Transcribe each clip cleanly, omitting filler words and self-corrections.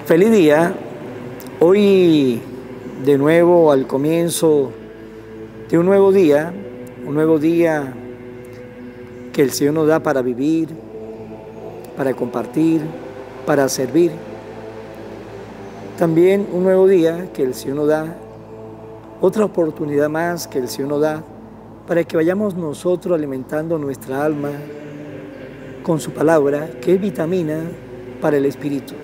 Feliz día. Hoy de nuevo al comienzo de un nuevo día que el Señor nos da para vivir, para compartir, para servir. También un nuevo día que el Señor nos da, otra oportunidad más que el Señor nos da para que vayamos nosotros alimentando nuestra alma con su palabra, que es vitamina para el espíritu.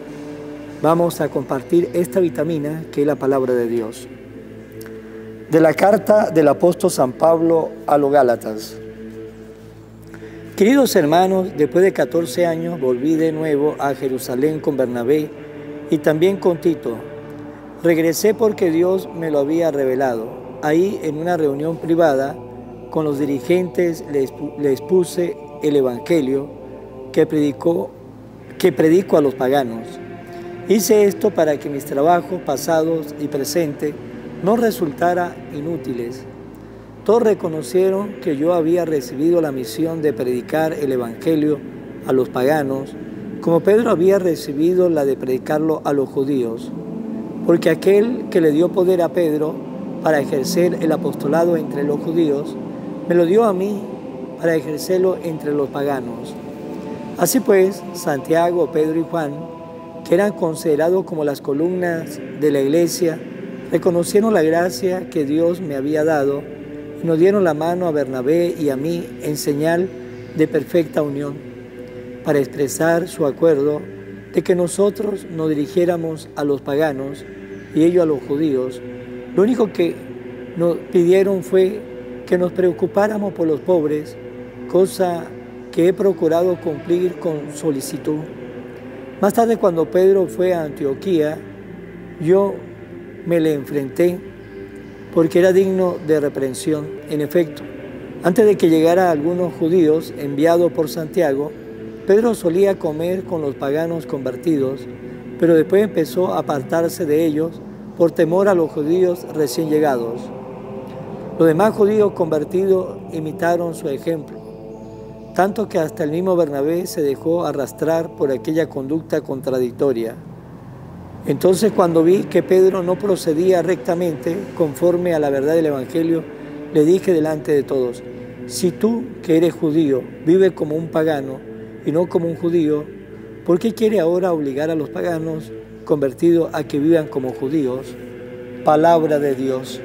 Vamos a compartir esta vitamina que es la palabra de Dios. De la carta del apóstol San Pablo a los Gálatas. Queridos hermanos, después de 14 años volví de nuevo a Jerusalén con Bernabé y también con Tito. Regresé porque Dios me lo había revelado. Ahí, en una reunión privada con los dirigentes, les puse el evangelio que predico a los paganos. Hice esto para que mis trabajos pasados y presentes no resultaran inútiles. Todos reconocieron que yo había recibido la misión de predicar el evangelio a los paganos, como Pedro había recibido la de predicarlo a los judíos, porque aquel que le dio poder a Pedro para ejercer el apostolado entre los judíos, me lo dio a mí para ejercerlo entre los paganos. Así pues, Santiago, Pedro y Juan, que eran considerados como las columnas de la iglesia, reconocieron la gracia que Dios me había dado y nos dieron la mano a Bernabé y a mí en señal de perfecta unión, para expresar su acuerdo de que nosotros nos dirigiéramos a los paganos y ellos a los judíos. Lo único que nos pidieron fue que nos preocupáramos por los pobres, cosa que he procurado cumplir con solicitud. Más tarde, cuando Pedro fue a Antioquía, yo me le enfrenté porque era digno de reprensión. En efecto, antes de que llegaran algunos judíos enviados por Santiago, Pedro solía comer con los paganos convertidos, pero después empezó a apartarse de ellos por temor a los judíos recién llegados. Los demás judíos convertidos imitaron su ejemplo, tanto que hasta el mismo Bernabé se dejó arrastrar por aquella conducta contradictoria. Entonces, cuando vi que Pedro no procedía rectamente conforme a la verdad del Evangelio, le dije delante de todos: si tú, que eres judío, vives como un pagano y no como un judío, ¿por qué quiere ahora obligar a los paganos convertidos a que vivan como judíos? Palabra de Dios.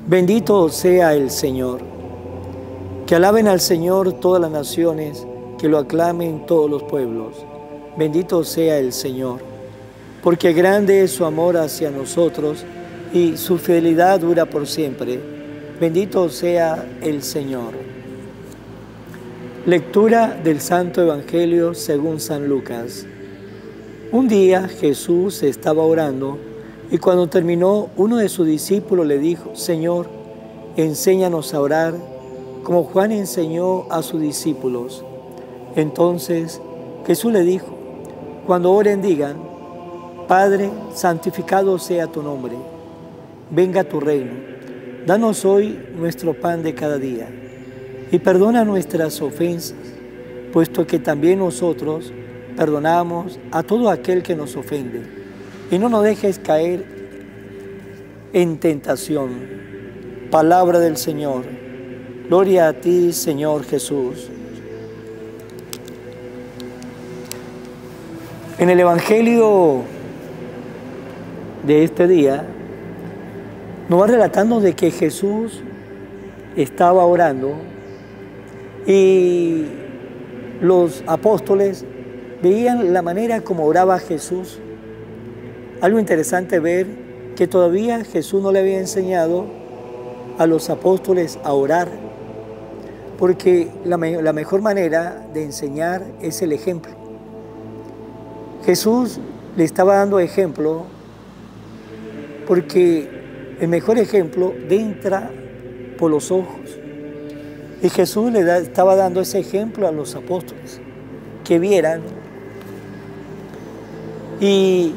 Bendito sea el Señor. Que alaben al Señor todas las naciones, que lo aclamen todos los pueblos. Bendito sea el Señor, porque grande es su amor hacia nosotros y su fidelidad dura por siempre. Bendito sea el Señor. Lectura del Santo Evangelio según San Lucas. Un día Jesús estaba orando y cuando terminó, uno de sus discípulos le dijo: Señor, enséñanos a orar, como Juan enseñó a sus discípulos. Entonces Jesús le dijo: cuando oren digan: Padre, santificado sea tu nombre, venga tu reino, danos hoy nuestro pan de cada día, y perdona nuestras ofensas, puesto que también nosotros perdonamos a todo aquel que nos ofende, y no nos dejes caer en tentación. Palabra del Señor. Gloria a ti, Señor Jesús. En el Evangelio de este día nos va relatando de que Jesús estaba orando y los apóstoles veían la manera como oraba Jesús. Algo interesante ver que todavía Jesús no le había enseñado a los apóstoles a orar, porque la mejor manera de enseñar es el ejemplo. Jesús le estaba dando ejemplo porque el mejor ejemplo entra por los ojos. Y Jesús estaba dando ese ejemplo a los apóstoles, que vieran. Y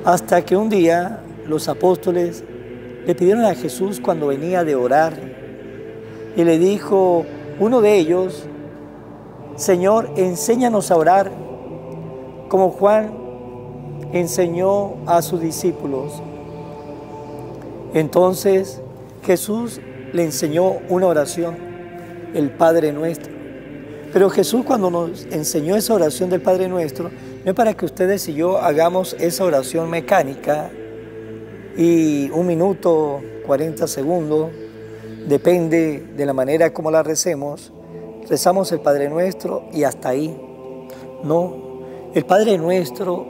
hasta que un día los apóstoles le pidieron a Jesús cuando venía de orar, y le dijo uno de ellos: Señor, enséñanos a orar, como Juan enseñó a sus discípulos. Entonces Jesús le enseñó una oración, el Padre Nuestro. Pero Jesús, cuando nos enseñó esa oración del Padre Nuestro, no es para que ustedes y yo hagamos esa oración mecánica y 1 minuto, 40 segundos, depende de la manera como la recemos, rezamos el Padre Nuestro y hasta ahí. No, el Padre Nuestro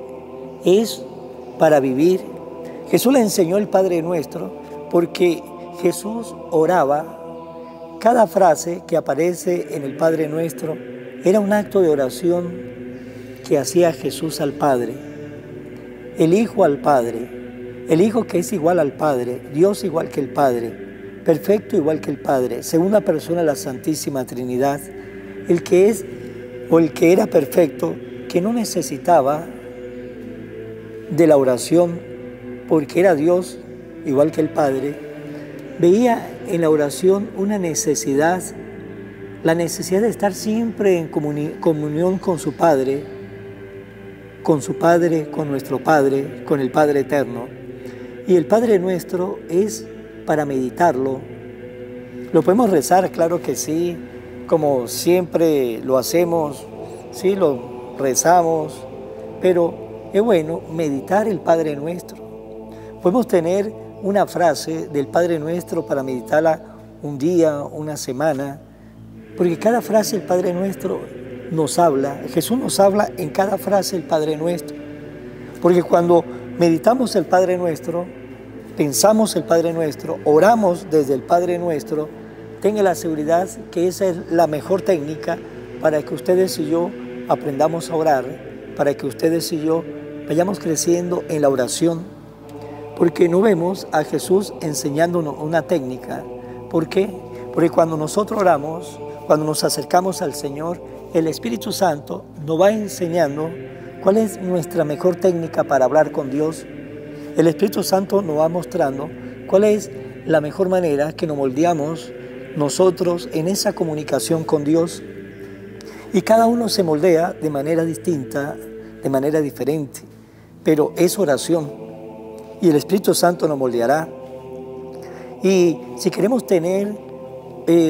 es para vivir. Jesús le enseñó el Padre Nuestro porque Jesús oraba. Cada frase que aparece en el Padre Nuestro era un acto de oración que hacía Jesús al Padre, el Hijo al Padre, el Hijo que es igual al Padre, Dios igual que el Padre, perfecto igual que el Padre, segunda persona de la Santísima Trinidad, el que es o el que era perfecto, que no necesitaba de la oración porque era Dios igual que el Padre, veía en la oración una necesidad, la necesidad de estar siempre en comunión con su Padre, con nuestro Padre, con el Padre Eterno. Y el Padre Nuestro es para meditarlo. ¿Lo podemos rezar? Claro que sí, como siempre lo hacemos, sí, lo rezamos, pero es bueno meditar el Padre Nuestro. Podemos tener una frase del Padre Nuestro para meditarla un día, una semana, porque cada frase del Padre Nuestro nos habla, Jesús nos habla en cada frase del Padre Nuestro, porque cuando meditamos el Padre Nuestro, pensamos el Padre Nuestro, oramos desde el Padre Nuestro, tenga la seguridad que esa es la mejor técnica para que ustedes y yo aprendamos a orar, para que ustedes y yo vayamos creciendo en la oración, porque no vemos a Jesús enseñándonos una técnica. ¿Por qué? Porque cuando nosotros oramos, cuando nos acercamos al Señor, el Espíritu Santo nos va enseñando cuál es nuestra mejor técnica para hablar con Dios. El Espíritu Santo nos va mostrando cuál es la mejor manera que nos moldeamos nosotros en esa comunicación con Dios. Y cada uno se moldea de manera distinta, de manera diferente, pero es oración. Y el Espíritu Santo nos moldeará. Y si queremos tener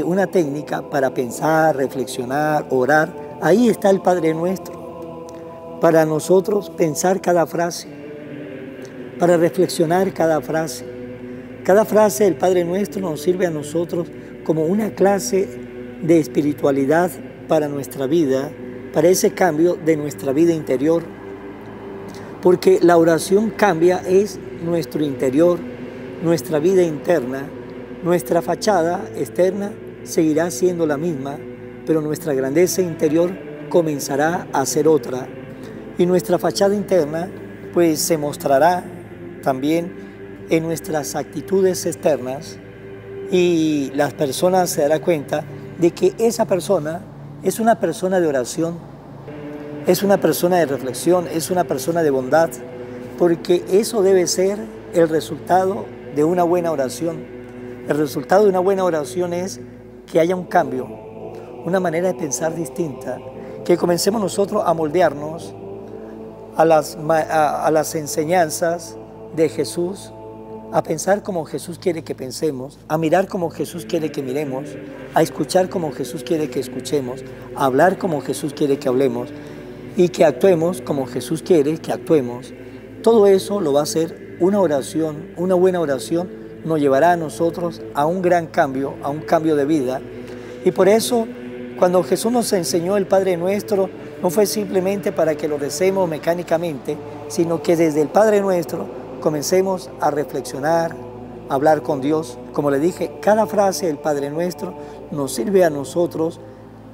una técnica para pensar, reflexionar, orar, ahí está el Padre Nuestro. Para nosotros pensar cada frase, para reflexionar cada frase. Cada frase del Padre Nuestro nos sirve a nosotros como una clase de espiritualidad para nuestra vida, para ese cambio de nuestra vida interior. Porque la oración cambia es nuestro interior, nuestra vida interna, nuestra fachada externa seguirá siendo la misma, pero nuestra grandeza interior comenzará a ser otra. Y nuestra fachada interna pues se mostrará también en nuestras actitudes externas y las personas se darán cuenta de que esa persona es una persona de oración, es una persona de reflexión, es una persona de bondad, porque eso debe ser el resultado de una buena oración. El resultado de una buena oración es que haya un cambio, una manera de pensar distinta, que comencemos nosotros a moldearnos a las enseñanzas de Jesús, a pensar como Jesús quiere que pensemos, a mirar como Jesús quiere que miremos, a escuchar como Jesús quiere que escuchemos, a hablar como Jesús quiere que hablemos y que actuemos como Jesús quiere que actuemos. Todo eso lo va a hacer una oración, una buena oración nos llevará a nosotros a un gran cambio, a un cambio de vida. Y por eso, cuando Jesús nos enseñó el Padre Nuestro, no fue simplemente para que lo recemos mecánicamente, sino que desde el Padre Nuestro comencemos a reflexionar, a hablar con Dios. Como le dije, cada frase del Padre Nuestro nos sirve a nosotros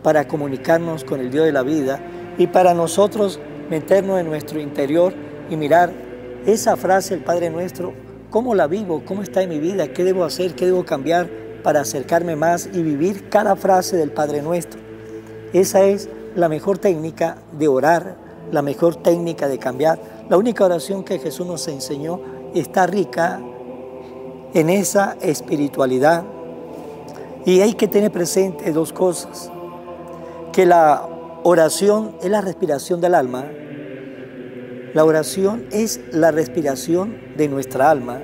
para comunicarnos con el Dios de la vida y para nosotros meternos en nuestro interior y mirar esa frase del Padre Nuestro, cómo la vivo, cómo está en mi vida, qué debo hacer, qué debo cambiar para acercarme más y vivir cada frase del Padre Nuestro. Esa es la mejor técnica de orar, la mejor técnica de cambiar. La única oración que Jesús nos enseñó está rica en esa espiritualidad. Y hay que tener presente dos cosas, que la oración es la respiración del alma La oración es la respiración de nuestra alma.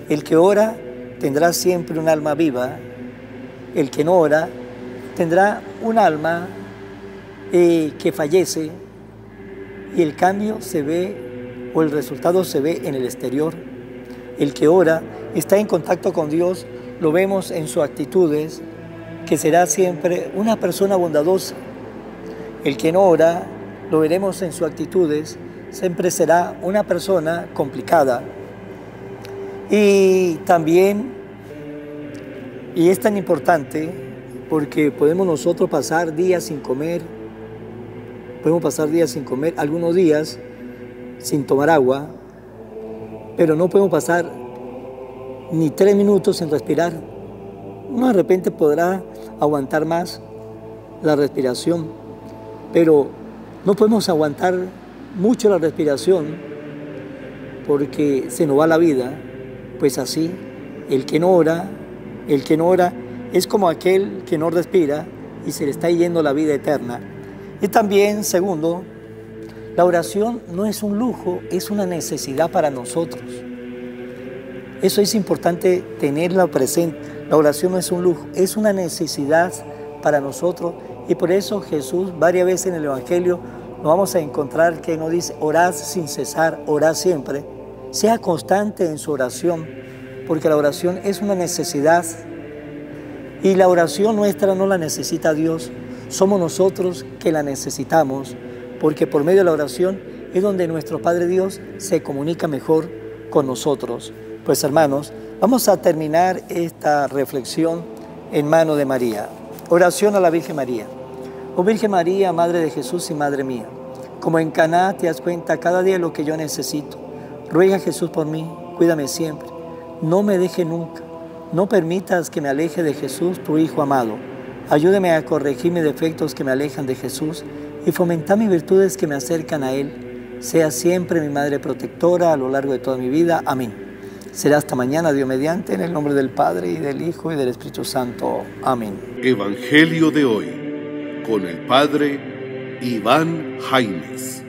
El que ora tendrá siempre un alma viva. El que no ora tendrá un alma que fallece, y el cambio se ve, o el resultado se ve en el exterior. El que ora está en contacto con Dios, lo vemos en sus actitudes, que será siempre una persona bondadosa. El que no ora, lo veremos en sus actitudes, siempre será una persona complicada. Y también, y es tan importante, porque podemos nosotros pasar días sin comer, algunos días sin tomar agua, pero no podemos pasar ni 3 minutos sin respirar. Uno de repente podrá aguantar más la respiración, pero no podemos aguantar mucho la respiración porque se nos va la vida. Pues así, el que no ora es como aquel que no respira y se le está yendo la vida eterna. Y también, segundo, la oración no es un lujo, es una necesidad para nosotros. Eso es importante tenerla presente. La oración no es un lujo, es una necesidad para nosotros, y por eso Jesús varias veces en el Evangelio nos vamos a encontrar que nos dice: orad sin cesar, orad siempre. Sea constante en su oración, porque la oración es una necesidad, y la oración nuestra no la necesita Dios, somos nosotros que la necesitamos, porque por medio de la oración es donde nuestro Padre Dios se comunica mejor con nosotros. Pues hermanos, vamos a terminar esta reflexión en mano de María. Oración a la Virgen María. Oh Virgen María, Madre de Jesús y Madre mía, como en Caná te das cuenta cada día lo que yo necesito. Ruega a Jesús por mí, cuídame siempre, no me deje nunca, no permitas que me aleje de Jesús, tu Hijo amado. Ayúdame a corregir mis defectos que me alejan de Jesús y fomentar mis virtudes que me acercan a Él. Sea siempre mi Madre protectora a lo largo de toda mi vida. Amén. Será hasta mañana, Dios mediante, en el nombre del Padre, y del Hijo, y del Espíritu Santo. Amén. Evangelio de hoy, con el Padre Iván Jaimes.